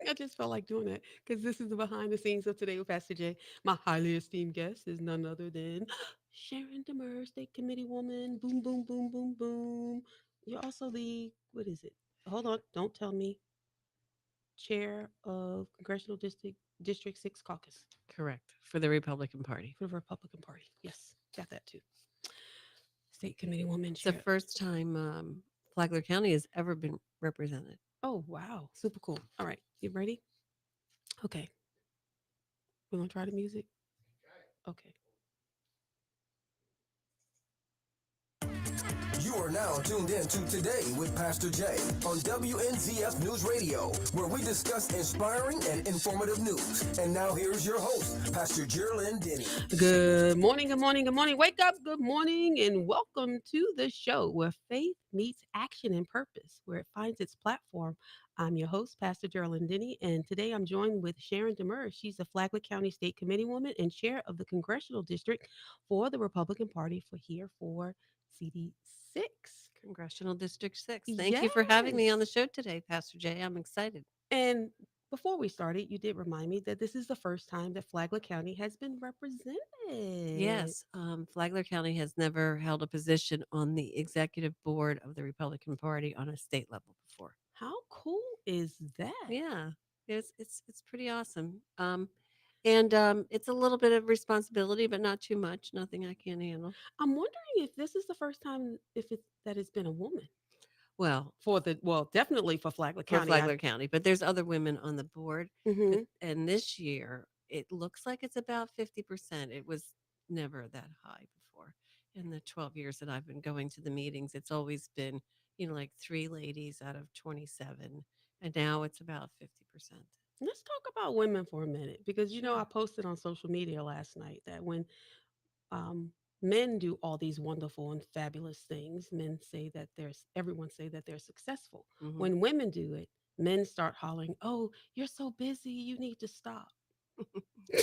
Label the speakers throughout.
Speaker 1: I just felt like doing that because this is the behind the scenes of today with Pastor Jay. My highly esteemed guest is none other than Sharon Demers, State Committee woman. Boom, boom, boom, boom, boom. You're also the, what is it? Hold on, don't tell me. Chair of Congressional District 6 Caucus
Speaker 2: Correct. For the Republican Party.
Speaker 1: for the Republican Party. Yes, got that too. State Committee woman
Speaker 2: It's the
Speaker 1: chair.
Speaker 2: first time Flagler County has ever been represented.
Speaker 1: Oh, wow. Super cool. All right, you ready? Okay, we're going to try the music. Okay.
Speaker 3: You are now tuned in to Today with Pastor Jay on WNZF News Radio, where we discuss inspiring and informative news. And now here's your host, Pastor Geraldine Denny.
Speaker 1: Good morning, good morning, good morning. Wake up, good morning, and welcome to the show where faith meets action and purpose, where it finds its platform. I'm your host, Pastor Geraldine Denny, and today I'm joined with Sharon Demers. She's the Flagler County State Committee woman and chair of the Congressional District for the Republican Party for here for CD6.
Speaker 2: Congressional District 6. Thank you for having me on the
Speaker 1: Yes.
Speaker 2: show today, Pastor Jay. I'm excited.
Speaker 1: And before we started, you did remind me that this is the first time that Flagler County has been represented.
Speaker 2: Yes, Flagler County has never held a position on the executive board of the Republican Party on a state level before.
Speaker 1: How cool is that?
Speaker 2: Yeah, it's pretty awesome. And it's a little bit of responsibility, but not too much. Nothing I can't handle.
Speaker 1: I'm wondering if this is the first time if it that it's been a woman
Speaker 2: Well,
Speaker 1: for the definitely for Flagler
Speaker 2: for
Speaker 1: County. I
Speaker 2: Flagler County, but there's other women on the board. But
Speaker 1: hmm
Speaker 2: and this year it looks like it's about 50%. It was never that high before. In the 12 years that I've been going to the meetings, it's always been, like 3 ladies out of 27, and now it's about 50%.
Speaker 1: Let's talk about women for a minute because I
Speaker 2: Sure.
Speaker 1: posted on social media last night that when um, men do all these wonderful and fabulous things, men say that there's everyone say that they're successful.
Speaker 2: Mhm.
Speaker 1: When women do it, men start hollering, "Oh, you're so busy, you need to stop."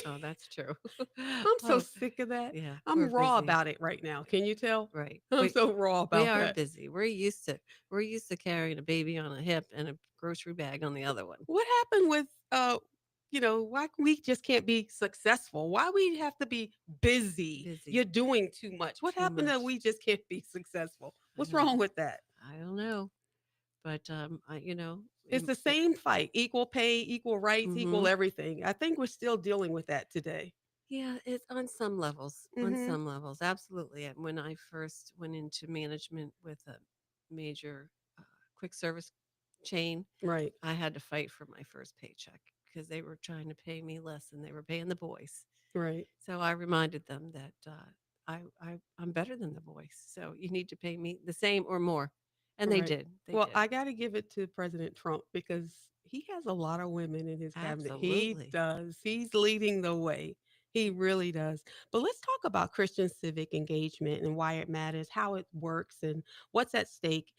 Speaker 2: Oh, that's true.
Speaker 1: I'm so
Speaker 2: Oh,
Speaker 1: sick of that.
Speaker 2: yeah, we're
Speaker 1: I'm raw
Speaker 2: busy.
Speaker 1: about it right now. Can you tell?
Speaker 2: Right.
Speaker 1: I'm so raw
Speaker 2: We
Speaker 1: about
Speaker 2: are
Speaker 1: that.
Speaker 2: busy. We're used to carrying a baby on a hip and a grocery bag on the other one.
Speaker 1: What happened with why we just can't be successful? Why we have to be busy?
Speaker 2: Busy.
Speaker 1: You're doing too much. What
Speaker 2: Too
Speaker 1: happened that
Speaker 2: much.
Speaker 1: we just can't be successful?
Speaker 2: I
Speaker 1: What's
Speaker 2: don't
Speaker 1: wrong with that?
Speaker 2: I don't know. But
Speaker 1: It's the same fight, equal pay, equal rights, equal
Speaker 2: mhm.
Speaker 1: everything. I think we're still dealing with that today.
Speaker 2: Yeah, it's on some levels. On
Speaker 1: Mhm.
Speaker 2: some levels, absolutely. And when I first went into management with a major uh, quick service chain,
Speaker 1: Right.
Speaker 2: I had to fight for my first paycheck because they were trying to pay me less than they were paying the boys.
Speaker 1: Right.
Speaker 2: So I reminded them that I'm better than the boys. So you need to pay me the same or more. And they
Speaker 1: Right.
Speaker 2: did. They
Speaker 1: Well,
Speaker 2: did.
Speaker 1: I got to give it to President Trump because he has a lot of women in his cabinet. He
Speaker 2: Absolutely.
Speaker 1: does. He's leading the way. He really does. But let's talk about Christian civic engagement and why it matters, how it works, and what's at stake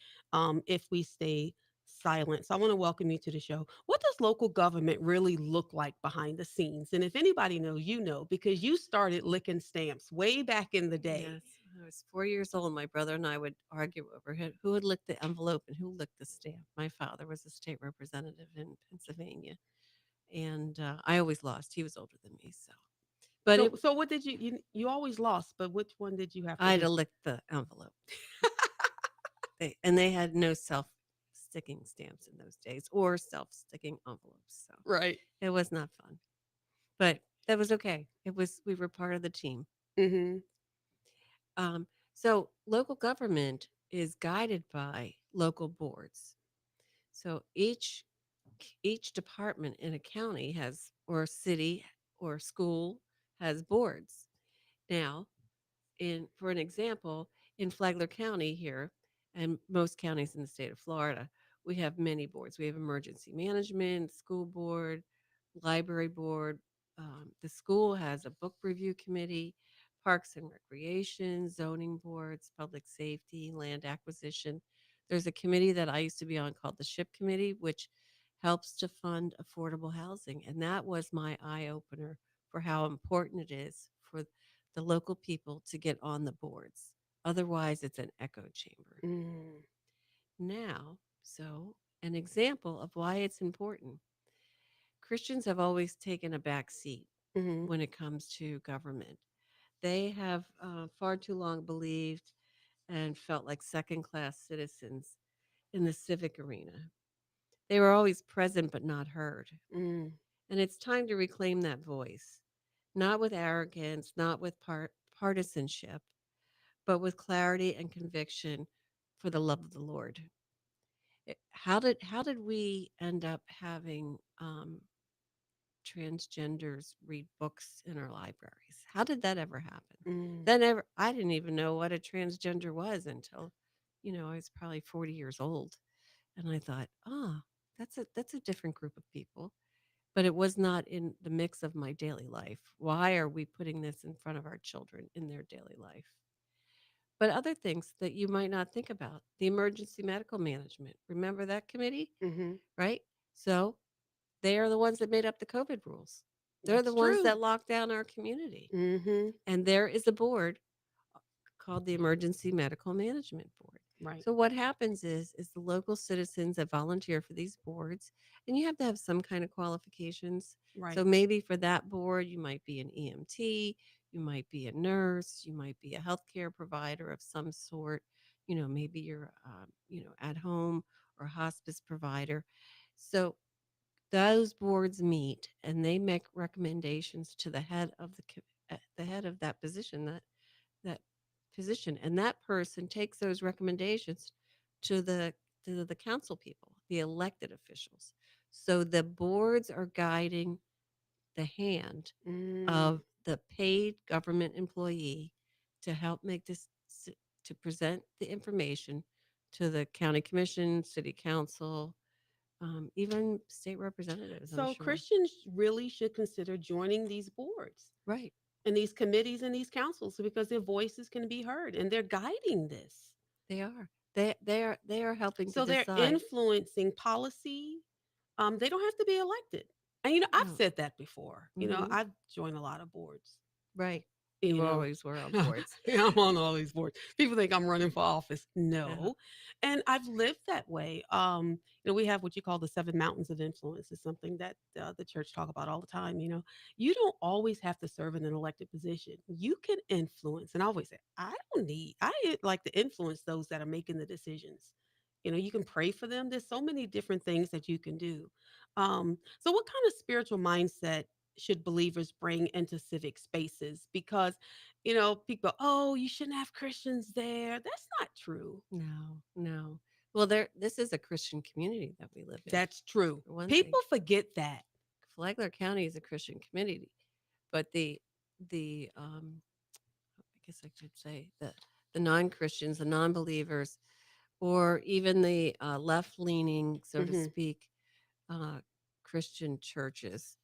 Speaker 1: if we stay silent. So I want to welcome you to the show. What does local government really look like behind the scenes? And if anybody knows, you know, because you started licking stamps way back in the day.
Speaker 2: Yes. When I was 4 years old, my brother and I would argue over who would lick the envelope and who licked the stamp. My father was a state representative in Pennsylvania, and I always lost. He was older than me, so. But
Speaker 1: So what did you always lost, but which one did you have
Speaker 2: I
Speaker 1: to
Speaker 2: had to
Speaker 1: lick?
Speaker 2: lick the envelope. And they had no self sticking stamps in those days or self sticking envelopes, so
Speaker 1: Right.
Speaker 2: it was not fun. But that was okay. We were part of the team.
Speaker 1: Mhm.
Speaker 2: So local government is guided by local boards. So each department in a county has or city or school has boards. Now, in for an example, in Flagler County here, and most counties in the state of Florida, we have many boards. We have emergency management, school board, library board. The school has a book review committee, parks and recreation, zoning boards, public safety, land acquisition. There's a committee that I used to be on called the SHIP Committee, which helps to fund affordable housing. And that was my eye opener for how important it is for the local people to get on the boards. Otherwise, it's an echo chamber.
Speaker 1: Mm.
Speaker 2: Now, so an example of why it's important. Christians have always taken a back seat
Speaker 1: Mhm.
Speaker 2: when it comes to government. They have far too long believed and felt like second class citizens in the civic arena. They were always present but not heard.
Speaker 1: Mm.
Speaker 2: And it's time to reclaim that voice, not with arrogance, not with partisanship, but with clarity and conviction for the love of the Lord. How did we end up having transgenders read books in our libraries? How did that ever happen?
Speaker 1: Mm.
Speaker 2: That never I didn't even know what a transgender was until, I was probably 40 years old. And I thought, that's a different group of people. But it was not in the mix of my daily life. Why are we putting this in front of our children in their daily life? But other things that you might not think about, the emergency medical management. Remember that committee?
Speaker 1: Mhm.
Speaker 2: Right? So they are the ones that made up the COVID rules. They're the
Speaker 1: That's
Speaker 2: ones
Speaker 1: true.
Speaker 2: that locked down our community.
Speaker 1: Mhm.
Speaker 2: And there is a board called the Emergency Medical Management Board.
Speaker 1: Right.
Speaker 2: So what happens is the local citizens that volunteer for these boards, and you have to have some kind of qualifications. So
Speaker 1: Right.
Speaker 2: maybe for that board, you might be an EMT, you might be a nurse, you might be a healthcare provider of some sort. Maybe you're, at home or hospice provider. So those boards meet and they make recommendations to the head of that position, that position, and that person takes those recommendations to the council people, the elected officials. So the boards are guiding the hand
Speaker 1: Mm.
Speaker 2: of the paid government employee to help to present the information to the county commission, city council, even state representatives, I'm
Speaker 1: So
Speaker 2: sure.
Speaker 1: Christians really should consider joining these boards
Speaker 2: Right.
Speaker 1: and these committees and these councils because their voices can be heard and they're guiding this.
Speaker 2: They are. They are helping to
Speaker 1: So they're
Speaker 2: decide.
Speaker 1: influencing policy. They don't have to be elected. And I've
Speaker 2: No.
Speaker 1: said that before.
Speaker 2: Hmm.
Speaker 1: I've joined a lot of boards.
Speaker 2: Right. You
Speaker 1: You know,
Speaker 2: always were on boards.
Speaker 1: Yeah, I'm on all these boards. People think I'm running for office.
Speaker 2: Uh-huh.
Speaker 1: No. And I've lived that way. We have what you call the seven mountains of influence. Is something that the church talk about all the time. You don't always have to serve in an elected position. You can influence. And I always say, like to influence those that are making the decisions. You can pray for them. There's so many different things that you can do. So what kind of spiritual mindset should believers bring into civic spaces? Because people, oh, you shouldn't have Christians there. That's not true.
Speaker 2: No, no. Well, this is a Christian community that we live in,
Speaker 1: That's true.
Speaker 2: for one thing.
Speaker 1: People forget that.
Speaker 2: Flagler County is a Christian community, but I guess I could say the non-Christians, the non-believers, or even the left-leaning, so to
Speaker 1: Hmm.
Speaker 2: speak, uh, Christian churches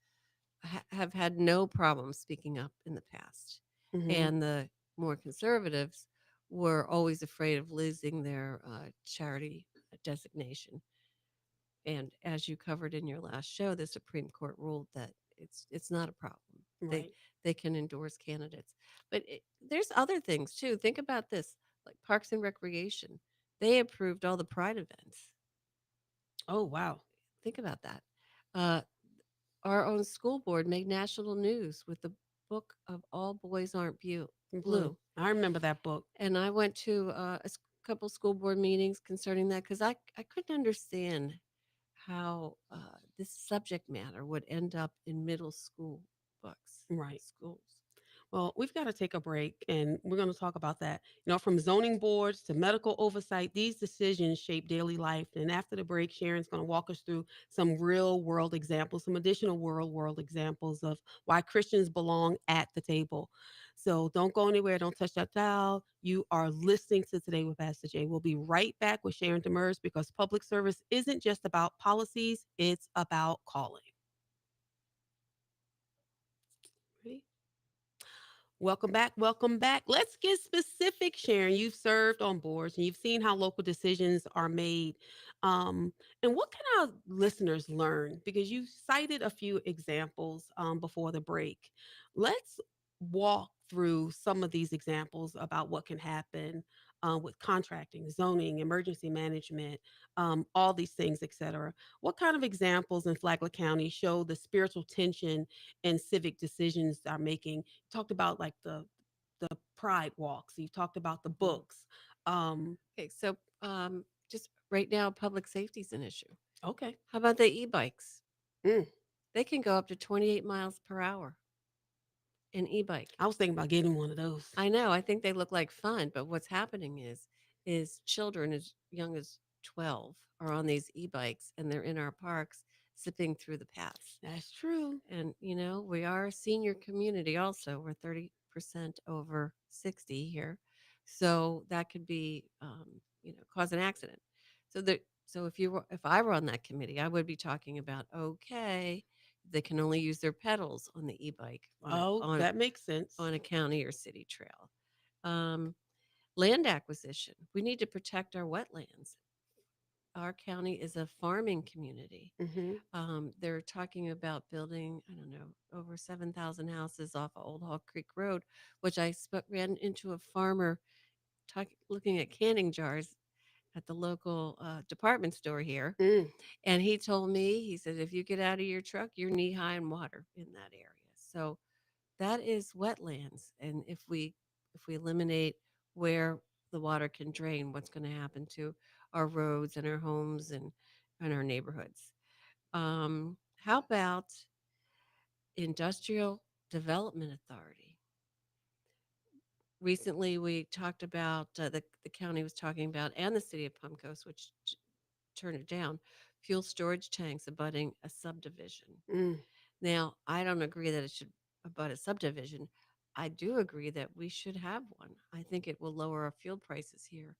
Speaker 2: have had no problem speaking up in the past.
Speaker 1: Hmm.
Speaker 2: And the more conservatives were always afraid of losing their charity designation. And as you covered in your last show, the Supreme Court ruled that it's not a problem. They
Speaker 1: Right.
Speaker 2: they can endorse candidates, but there's other things too. Think about this, like Parks and Recreation. They approved all the Pride events.
Speaker 1: Oh, wow.
Speaker 2: Think about that. Uh, our own school board made national news with the book of All Boys Aren't
Speaker 1: Blue.
Speaker 2: Blue.
Speaker 1: I remember that book.
Speaker 2: And I went to couple school board meetings concerning that because I couldn't understand how this subject matter would end up in middle school books in
Speaker 1: Right.
Speaker 2: schools.
Speaker 1: Well, we've got to take a break and we're going to talk about that. From zoning boards to medical oversight, these decisions shape daily life. And after the break, Sharon's going to walk us through some real world examples, some additional world examples of why Christians belong at the table. So don't go anywhere. Don't touch that dial. You are listening to Today with Pastor Jay. We'll be right back with Sharon Demers because public service isn't just about policies, it's about calling. Ready? Welcome back. Welcome back. Let's get specific, Sharon. You've served on boards and you've seen how local decisions are made. And what can our listeners learn? Because you cited a few examples before the break. Let's walk through some of these examples about what can happen with contracting, zoning, emergency management, all these things, etc. What kind of examples in Flagler County show the spiritual tension and civic decisions are making? You talked about like the pride walks. You've talked about the
Speaker 2: Mhm.
Speaker 1: books. Um,
Speaker 2: Okay, so just right now, public safety is an issue.
Speaker 1: okay.
Speaker 2: How about the e-bikes?
Speaker 1: Mm.
Speaker 2: They can go up to 28 miles per hour in e-bike.
Speaker 1: I was thinking about getting one of those.
Speaker 2: I know. I think they look like fun, but what's happening is children as young as 12 are on these e-bikes and they're in our parks zipping through the paths.
Speaker 1: That's true.
Speaker 2: And we are a senior community also. We're 30% over 60 here. So that could be cause an accident. So if I were on that committee, I would be talking about, okay, they can only use their pedals on the e-bike on a
Speaker 1: Oh,
Speaker 2: on
Speaker 1: that makes sense.
Speaker 2: on a county or city trail. Um, Land acquisition. We need to protect our wetlands. Our county is a farming community.
Speaker 1: Hmm.
Speaker 2: They're talking about building, I don't know, over 7,000 houses off of Old Hall Creek Road, which ran into a farmer looking at canning jars at the local department store here.
Speaker 1: Mm.
Speaker 2: And he told me, he said, if you get out of your truck, you're knee high in water in that area. So that is wetlands. And if we eliminate where the water can drain, what's going to happen to our roads and our homes and our neighborhoods? How about Industrial Development Authority? Recently, we talked about the county was talking about, and the city of Palm Coast, which turned it down, fuel storage tanks abutting a subdivision.
Speaker 1: Mm.
Speaker 2: Now, I don't agree that it should abut a subdivision. I do agree that we should have one. I think it will lower our fuel prices here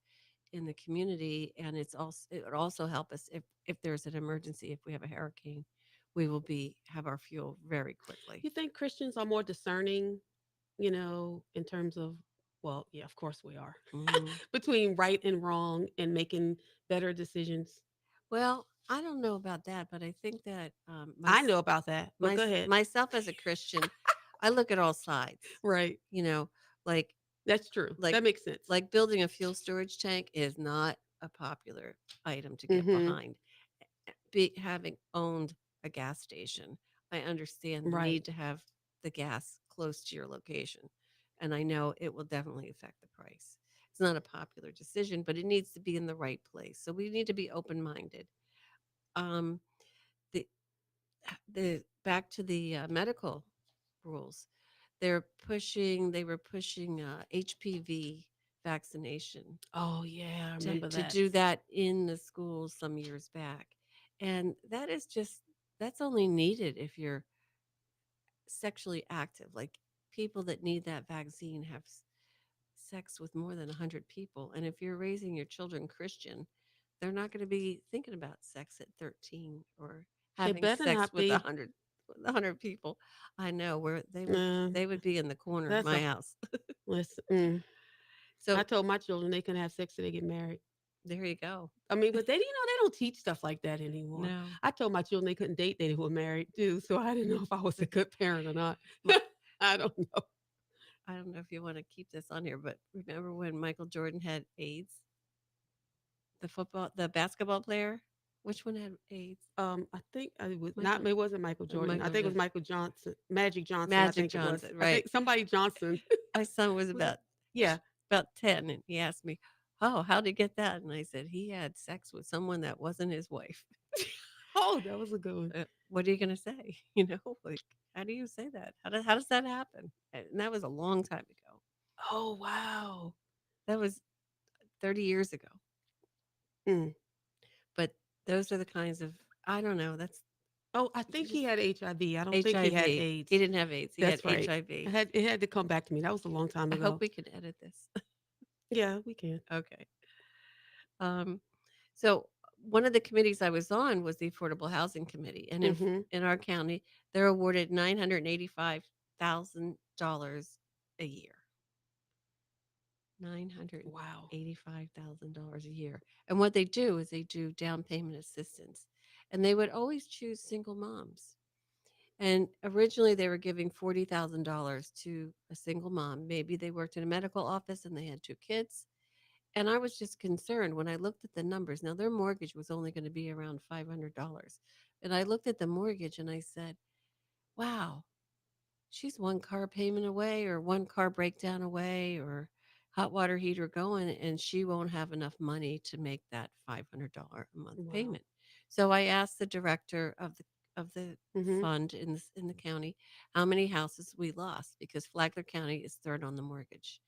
Speaker 2: in the community, and it would also help us if there's an emergency, if we have a hurricane, we will be have our fuel very quickly.
Speaker 1: You think Christians are more discerning, in terms of, well, yeah, of course we are,
Speaker 2: Hmm.
Speaker 1: between right and wrong and making better decisions?
Speaker 2: Well, I don't know about that, but I think that
Speaker 1: I know about that, but go ahead.
Speaker 2: myself as a Christian, I look at all sides.
Speaker 1: Right.
Speaker 2: You know, like
Speaker 1: That's true.
Speaker 2: like
Speaker 1: That makes sense.
Speaker 2: like building a fuel storage tank is not a popular item to get
Speaker 1: Hmm.
Speaker 2: behind. Having owned a gas station, I understand the
Speaker 1: Right.
Speaker 2: need to have the gas close to your location, and I know it will definitely affect the price. It's not a popular decision, but it needs to be in the right place. So we need to be open minded. Um, the the back to the medical rules. They were pushing HPV vaccination
Speaker 1: Oh, yeah, I
Speaker 2: to
Speaker 1: remember
Speaker 2: to
Speaker 1: that.
Speaker 2: do that in the schools some years back, and that's only needed if you're sexually active. Like people that need that vaccine have sex with more than 100 people, and if you're raising your children Christian, they're not going to be thinking about sex at 13 or
Speaker 1: It
Speaker 2: having
Speaker 1: better
Speaker 2: sex
Speaker 1: not
Speaker 2: with
Speaker 1: be.
Speaker 2: 100 people. I know where
Speaker 1: Uh,
Speaker 2: they would be in the corner of
Speaker 1: that's
Speaker 2: my
Speaker 1: a
Speaker 2: house.
Speaker 1: listen. I
Speaker 2: So
Speaker 1: told my children they couldn't have sex till they get married.
Speaker 2: there you go.
Speaker 1: I mean, but they don't teach stuff like that anymore.
Speaker 2: No,
Speaker 1: I told my children they couldn't date they were married too, so I didn't know if I was a good parent or not.
Speaker 2: my,
Speaker 1: I don't know.
Speaker 2: I don't know if you want to keep this on here, but remember when Michael Jordan had AIDS? The basketball player? Which one had AIDS?
Speaker 1: I think I was not.
Speaker 2: Michael
Speaker 1: It wasn't Michael Jordan. I
Speaker 2: Michael
Speaker 1: think it was
Speaker 2: Jordan.
Speaker 1: Michael Johnson, Magic Johnson. I
Speaker 2: Magic
Speaker 1: think it was.
Speaker 2: Johnson,
Speaker 1: I
Speaker 2: right.
Speaker 1: think somebody Johnson.
Speaker 2: My son was
Speaker 1: Was it?
Speaker 2: about
Speaker 1: Yeah.
Speaker 2: about 10 and he asked me, "Oh, how did he get that?" And I said, "He had sex with someone that wasn't his wife."
Speaker 1: Oh, that was a good one.
Speaker 2: What are you going to say? Like how do you say that? How does that happen? And that was a long time ago.
Speaker 1: Oh, wow.
Speaker 2: That was 30 years ago.
Speaker 1: Mm.
Speaker 2: But those are the kinds of I don't know, that's
Speaker 1: Oh, I think he
Speaker 2: just
Speaker 1: had HIV. I don't think he had
Speaker 2: HIV.
Speaker 1: AIDS.
Speaker 2: He didn't have AIDS. He had
Speaker 1: That's right.
Speaker 2: HIV.
Speaker 1: It had to come back to me. That was a long time
Speaker 2: I hope
Speaker 1: ago.
Speaker 2: we can edit this.
Speaker 1: Yeah, we can.
Speaker 2: Okay. Um, so one of the committees I was on was the Affordable Housing Committee, and
Speaker 1: Hmm.
Speaker 2: in our county, they're awarded $985,000 a year. Nine hundred
Speaker 1: Wow.
Speaker 2: eighty-five thousand dollars a year, and what they do is they do down payment assistance, and they would always choose single moms. And originally, they were giving $40,000 to a single mom. Maybe they worked in a medical office and they had two kids, And I was just concerned when I looked at the numbers. Now, their mortgage was only going to be around $500. And I looked at the mortgage and I said, wow, she's one car payment away or one car breakdown away or hot water heater going, and she won't have enough money to make that $500 a month
Speaker 1: Wow.
Speaker 2: payment. So I asked the director of the
Speaker 1: Mhm.
Speaker 2: fund in the county how many houses we lost because Flagler County is third on the mortgage,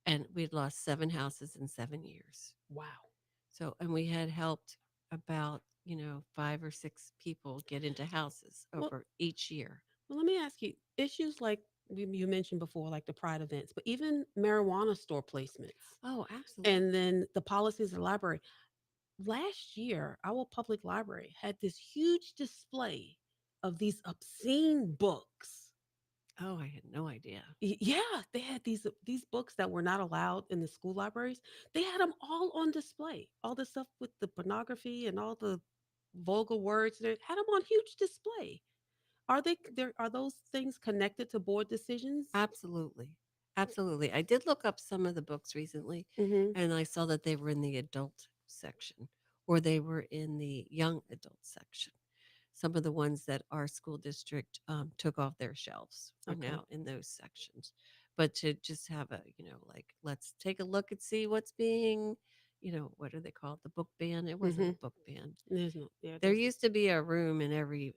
Speaker 2: and we'd lost 7 houses in 7 years.
Speaker 1: Wow.
Speaker 2: So, and we had helped about 5 or 6 people get into houses
Speaker 1: Well,
Speaker 2: over each year.
Speaker 1: let me ask you, issues like you mentioned before, like the pride events, but even marijuana store placements,
Speaker 2: Oh, absolutely.
Speaker 1: and then the policies of the library. Last year, our public library had this huge display of these obscene books.
Speaker 2: Oh, I had no idea.
Speaker 1: Yeah, they had these books that were not allowed in the school libraries. They had them all on display. All the stuff with the pornography and all the vulgar words. They had them on huge display. Are those things connected to board decisions?
Speaker 2: Absolutely. Absolutely. I did look up some of the books recently
Speaker 1: Mm-hmm.
Speaker 2: and I saw that they were in the adult section or they were in the young adult section. Some of the ones that our school district took off their shelves are
Speaker 1: Okay.
Speaker 2: now in those sections. But to just have like, let's take a look and see what's being, what are they called? The book ban. It wasn't
Speaker 1: Mm-hmm.
Speaker 2: a book ban.
Speaker 1: There's no. Yeah.
Speaker 2: There
Speaker 1: There's.
Speaker 2: used to be a room in every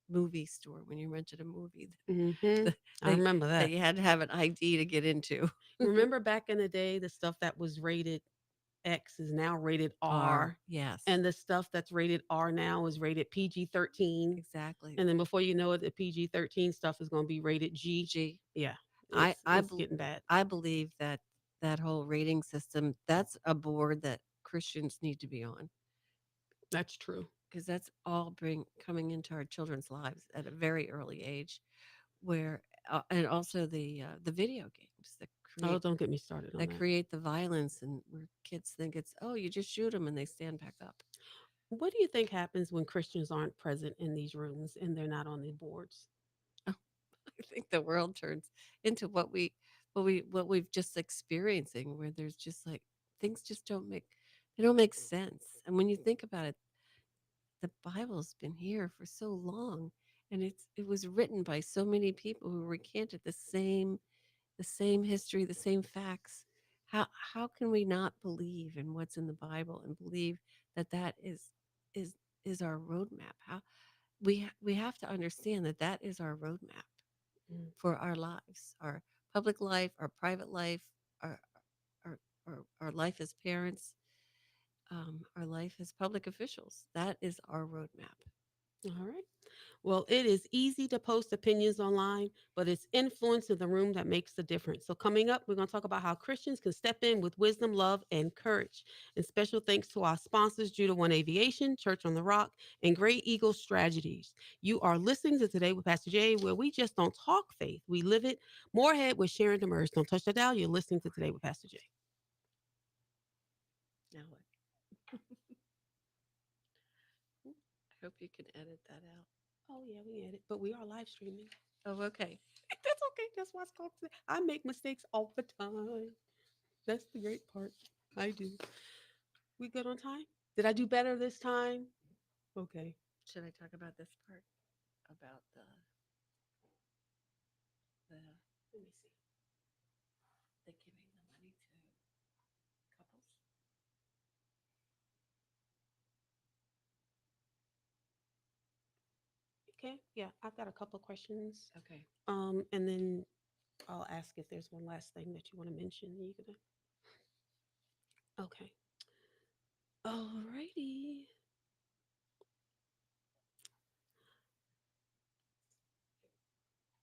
Speaker 2: movie store when you rented a movie
Speaker 1: Mm-hmm.
Speaker 2: that
Speaker 1: I
Speaker 2: they
Speaker 1: remember
Speaker 2: that
Speaker 1: that.
Speaker 2: you had to have an ID to get into.
Speaker 1: Remember back in the day, the stuff that was rated X is now rated
Speaker 2: R,
Speaker 1: R,
Speaker 2: yes,
Speaker 1: and the stuff that's rated R now is rated PG-13.
Speaker 2: exactly.
Speaker 1: And then before you know it, the PG-13 stuff is going to be rated G.
Speaker 2: G.
Speaker 1: Yeah,
Speaker 2: I I
Speaker 1: it's
Speaker 2: bel
Speaker 1: getting bad.
Speaker 2: I believe that that whole rating system, that's a board that Christians need to be on
Speaker 1: That's true.
Speaker 2: because that's all bring coming into our children's lives at a very early age where and also the video games
Speaker 1: Oh, don't get me started on
Speaker 2: that
Speaker 1: that.
Speaker 2: create the violence and where kids think it's, oh, you just shoot them and they stand back up.
Speaker 1: What do you think happens when Christians aren't present in these rooms and they're not on the boards?
Speaker 2: I think the world turns into what we've just experiencing where there's just like things just don't make sense. And when you think about it, the Bible's been here for so long and it was written by so many people who recanted the same history, the same facts. How can we not believe in what's in the Bible and believe that that is is our roadmap? How we have to understand that that is our roadmap
Speaker 1: Mm.
Speaker 2: for our lives, our public life, our private life, our our life as parents, our life as public officials. That is our roadmap.
Speaker 1: All right. Well, it is easy to post opinions online, but it's influence in the room that makes the difference. So, coming up, we're going to talk about how Christians can step in with wisdom, love, and courage. And special thanks to our sponsors, Judah One Aviation, Church on the Rock, and Great Eagle Strategies. You are listening to Today with Pastor Jay, where we just don't talk faith, we live it. Morehead with Sharon Demers. Don't touch that dial. You're listening to Today with Pastor Jay.
Speaker 2: Now what? I hope you can edit that out.
Speaker 1: Oh, yeah, we get it. But we are live streaming.
Speaker 2: Oh, okay.
Speaker 1: That's okay. That's what's called. I make mistakes all the time. That's the great part. I do. We good on time? Did I do better this time? Okay.
Speaker 2: Should I talk about this part about the
Speaker 1: Let me see.
Speaker 2: the giving the money to couples?
Speaker 1: Okay. Yeah, I've got a couple of questions.
Speaker 2: Okay.
Speaker 1: And then I'll ask if there's one last thing that you want to mention. You gonna? Okay. Alrighty.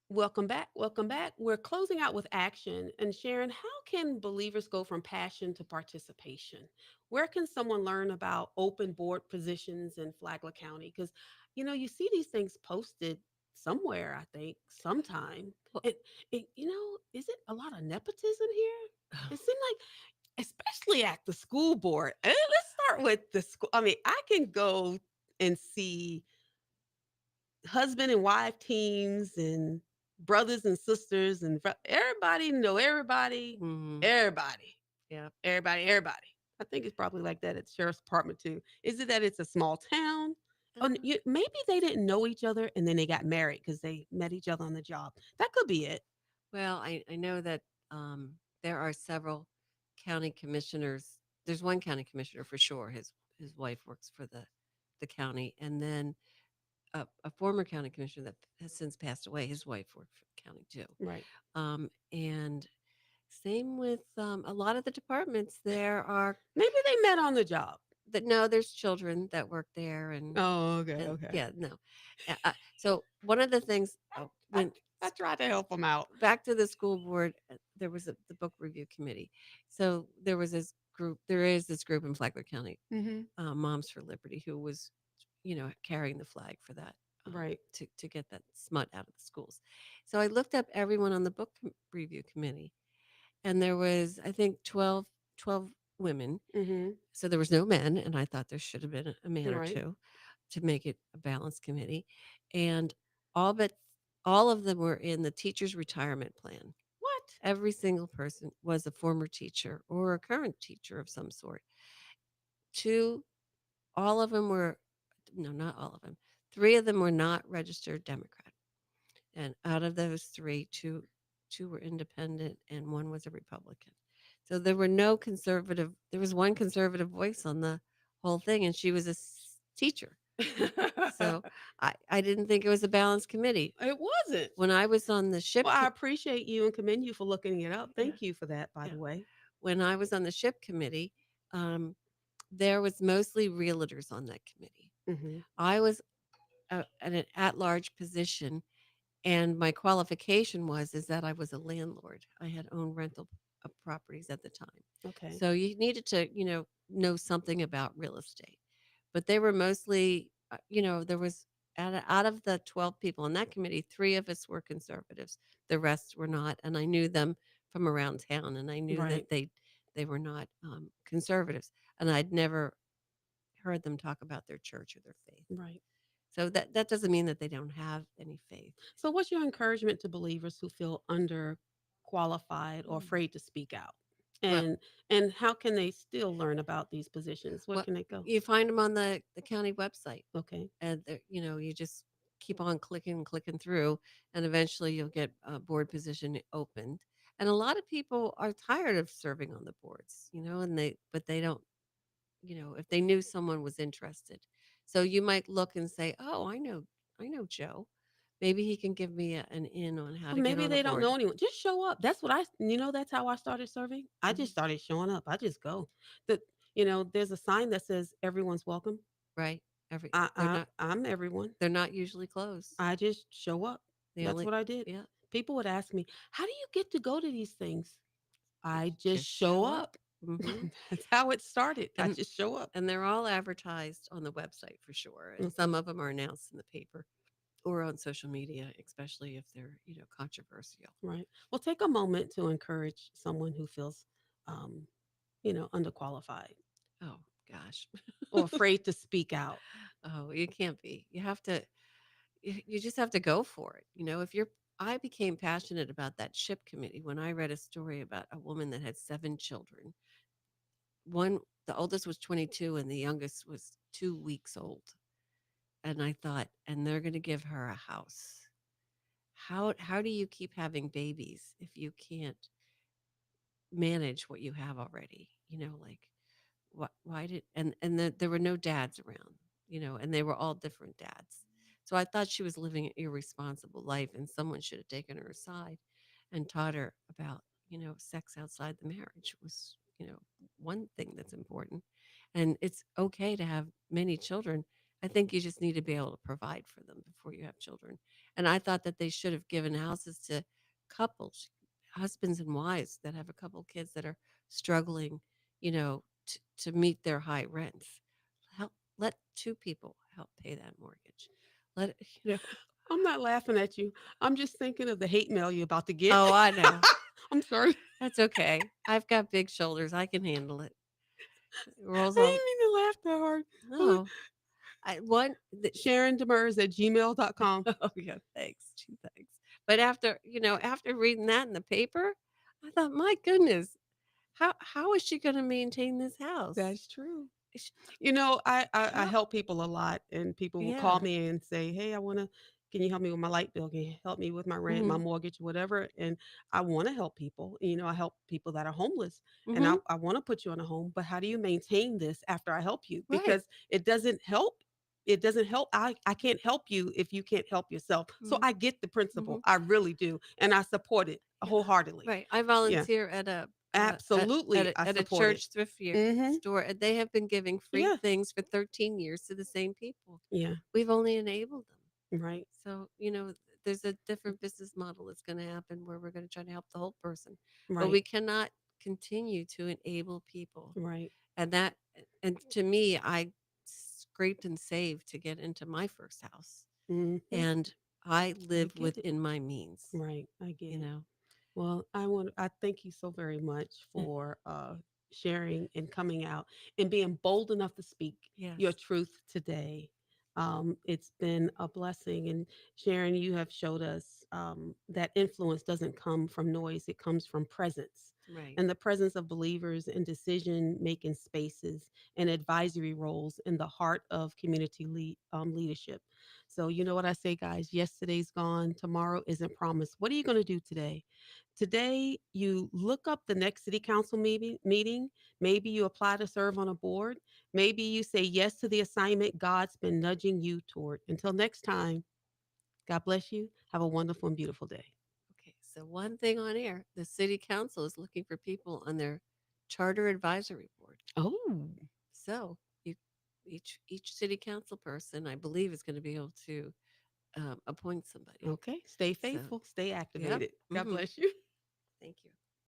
Speaker 1: Welcome back. Welcome back. We're closing out with action. And Sharon, how can believers go from passion to participation? Where can someone learn about open board positions in Flagler County? Because, you see these things posted somewhere, I think, sometime.
Speaker 2: Well,
Speaker 1: And is it a lot of nepotism here? It seemed like, especially at the school board. And let's start with the school. I mean, I can go and see husband and wife teams and brothers and sisters and everybody know everybody,
Speaker 2: mhm.
Speaker 1: everybody.
Speaker 2: Yeah.
Speaker 1: Everybody. I think it's probably like that at the sheriff's department too. Is it that it's a small town? Oh,
Speaker 2: Uh,
Speaker 1: maybe they didn't know each other and then they got married because they met each other on the job. That could be it.
Speaker 2: well, I know that there are several county commissioners. There's one county commissioner for sure. His wife works for the county, and then a former county commissioner that has since passed away. His wife worked for the county too.
Speaker 1: Right.
Speaker 2: And same with a lot of the departments. There are
Speaker 1: Maybe they met on the job.
Speaker 2: that no, there's children that work there,
Speaker 1: Oh, okay,
Speaker 2: and
Speaker 1: okay.
Speaker 2: yeah, no. So one of the things
Speaker 1: I,
Speaker 2: when
Speaker 1: I tried to help them out.
Speaker 2: back to the school board, there was the book review committee. So there was this group. There is this group in Flagler County,
Speaker 1: Hmm.
Speaker 2: Moms for Liberty, who was, carrying the flag for that,
Speaker 1: Right.
Speaker 2: to get that smut out of the schools. So I looked up everyone on the book review committee, and there was, I think, 12 women.
Speaker 1: Hmm.
Speaker 2: So there was no men, and I thought there should have been a man or
Speaker 1: Right.
Speaker 2: two to make it a balanced committee. And all but all of them were in the teacher's retirement plan.
Speaker 1: What?
Speaker 2: Every single person was a former teacher or a current teacher of some sort. Two, all of them were, no, not all of them. Three of them were not registered Democrat. And out of those three, two were independent and one was a Republican. So there were no conservative. There was one conservative voice on the whole thing, and she was a teacher. So I didn't think it was a balanced committee.
Speaker 1: It wasn't.
Speaker 2: When I was on the ship,
Speaker 1: Well, I appreciate you and commend you for looking it up.
Speaker 2: yeah,
Speaker 1: Thank you for that, by
Speaker 2: yeah.
Speaker 1: the way.
Speaker 2: When I was on the ship committee, um, there was mostly realtors on that committee.
Speaker 1: Hmm.
Speaker 2: I was at an at-large position, and my qualification was is that I was a landlord. I had owned rental properties at the time.
Speaker 1: Okay.
Speaker 2: So you needed to, know something about real estate. But they were mostly, there was out of the 12 people on that committee, 3 of us were conservatives. The rest were not, and I knew them from around town, and I knew
Speaker 1: Right.
Speaker 2: that they were not conservatives, and I'd never heard them talk about their church or their faith.
Speaker 1: Right.
Speaker 2: So that doesn't mean that they don't have any faith.
Speaker 1: So, what's your encouragement to believers who feel underqualified or
Speaker 2: Mm.
Speaker 1: afraid to speak out?
Speaker 2: Well,
Speaker 1: And how can they still learn about these positions? Where
Speaker 2: well,
Speaker 1: can they go?
Speaker 2: you find them on the county website,
Speaker 1: Okay.
Speaker 2: and you just keep on clicking through, and eventually you'll get a board position opened. And a lot of people are tired of serving on the boards, and they don't, if they knew someone was interested. So you might look and say, "Oh, I know Joe. Maybe he can give me an in on how
Speaker 1: Or
Speaker 2: to get
Speaker 1: maybe
Speaker 2: on a
Speaker 1: they don't
Speaker 2: board."
Speaker 1: know anyone. Just show up. That's what that's how I started serving. I
Speaker 2: Mhm.
Speaker 1: just started showing up. I just go. The, there's a sign that says everyone's welcome.
Speaker 2: Right? Every
Speaker 1: I,
Speaker 2: they're
Speaker 1: I
Speaker 2: not
Speaker 1: I'm everyone.
Speaker 2: they're not usually closed.
Speaker 1: I just show up.
Speaker 2: They
Speaker 1: That's
Speaker 2: only
Speaker 1: what I did.
Speaker 2: Yeah,
Speaker 1: People would ask me, "How do you get to go to these things?" I just
Speaker 2: just
Speaker 1: show
Speaker 2: show up.
Speaker 1: up.
Speaker 2: Hmm.
Speaker 1: That's how it started. I
Speaker 2: And
Speaker 1: just show up.
Speaker 2: and they're all advertised on the website for sure, and some
Speaker 1: Okay.
Speaker 2: of them are announced in the paper or on social media, especially if they're controversial.
Speaker 1: Right. Well, take a moment to encourage someone who feels, um, underqualified
Speaker 2: Oh gosh.
Speaker 1: or afraid to speak out.
Speaker 2: Oh, you can't be. You have to. You just have to go for it. If you're. I became passionate about that ship committee when I read a story about a woman that had 7 children. One, the oldest was 22, and the youngest was 2 weeks old. And I thought, and they're going to give her a house. How do you keep having babies if you can't manage what you have already? Like why did and there were no dads around, and they were all different dads. So I thought she was living an irresponsible life, and someone should have taken her aside and taught her about, sex outside the marriage was, one thing that's important. And it's okay to have many children. I think you just need to be able to provide for them before you have children. And I thought that they should have given houses to couples, husbands and wives that have a couple kids that are struggling, to meet their high rents. Help let 2 people help pay that mortgage. Let you know.
Speaker 1: I'm not laughing at you. I'm just thinking of the hate mail you're about to get.
Speaker 2: Oh, I know.
Speaker 1: I'm sorry.
Speaker 2: That's okay. I've got big shoulders. I can handle it. It rolls
Speaker 1: I
Speaker 2: off.
Speaker 1: didn't mean to laugh that hard. Oh,
Speaker 2: No, I one.
Speaker 1: Sharon Demers at gmail.com.
Speaker 2: Oh yeah, thanks. Gee, thanks. But after reading that in the paper, I thought, my goodness, how is she going to maintain this house?
Speaker 1: That's true.
Speaker 2: Sh-
Speaker 1: I
Speaker 2: How?
Speaker 1: help people a lot, and people will call
Speaker 2: Yeah.
Speaker 1: me and say, "Hey, I want to. Can you help me with my light bill? Can you help me with my rent, my
Speaker 2: Hmm.
Speaker 1: mortgage, whatever?" And I want to help people. I help people that are homeless, and I,
Speaker 2: Hmm.
Speaker 1: I want to put you in a home. But how do you maintain this after I help you?
Speaker 2: Right.
Speaker 1: Because it doesn't help. It doesn't help. I can't help you if you can't help yourself. So
Speaker 2: Hmm.
Speaker 1: I get the
Speaker 2: Hmm.
Speaker 1: principle. I really do, and I support it
Speaker 2: Yeah.
Speaker 1: wholeheartedly.
Speaker 2: Right. I
Speaker 1: Yeah,
Speaker 2: volunteer at a
Speaker 1: absolutely, I
Speaker 2: at a
Speaker 1: support it.
Speaker 2: church thrift
Speaker 1: Hmm.
Speaker 2: store, and they have been giving free
Speaker 1: Yeah,
Speaker 2: things for 13 years to the same people.
Speaker 1: yeah,
Speaker 2: We've only enabled them.
Speaker 1: right,
Speaker 2: So, there's a different business model that's going to happen where we're going to try to help the whole person. But
Speaker 1: right,
Speaker 2: we cannot continue to enable people.
Speaker 1: right.
Speaker 2: And to me, I scraped and saved to get into my first house.
Speaker 1: Mhm.
Speaker 2: And I
Speaker 1: I
Speaker 2: live
Speaker 1: get it.
Speaker 2: within my means,
Speaker 1: Right. I get
Speaker 2: you
Speaker 1: it.
Speaker 2: know.
Speaker 1: Well, I thank you so very much for sharing and coming out and being bold enough to speak your
Speaker 2: Yes.
Speaker 1: truth today. It's been a blessing. And Sharon, you have showed us that influence doesn't come from noise, it comes from presence.
Speaker 2: Right.
Speaker 1: And the presence of believers in decision making spaces and advisory roles in the heart of community leadership. So, you know what I say, guys? Yesterday's gone, tomorrow isn't promised. What are you going to do today? Today, you look up the next city council meeting. Maybe you apply to serve on a board. Maybe you say yes to the assignment God's been nudging you toward. Until next time, God bless you. Have a wonderful and beautiful day.
Speaker 2: Okay. So, one thing on air, the city council is looking for people on their charter advisory board.
Speaker 1: Oh,
Speaker 2: So, you each city council person, I believe, is going to be able to appoint somebody.
Speaker 1: okay. Stay
Speaker 2: So,
Speaker 1: faithful, stay
Speaker 2: yep.
Speaker 1: activated. God
Speaker 2: Hmm.
Speaker 1: bless you.
Speaker 2: Thank you.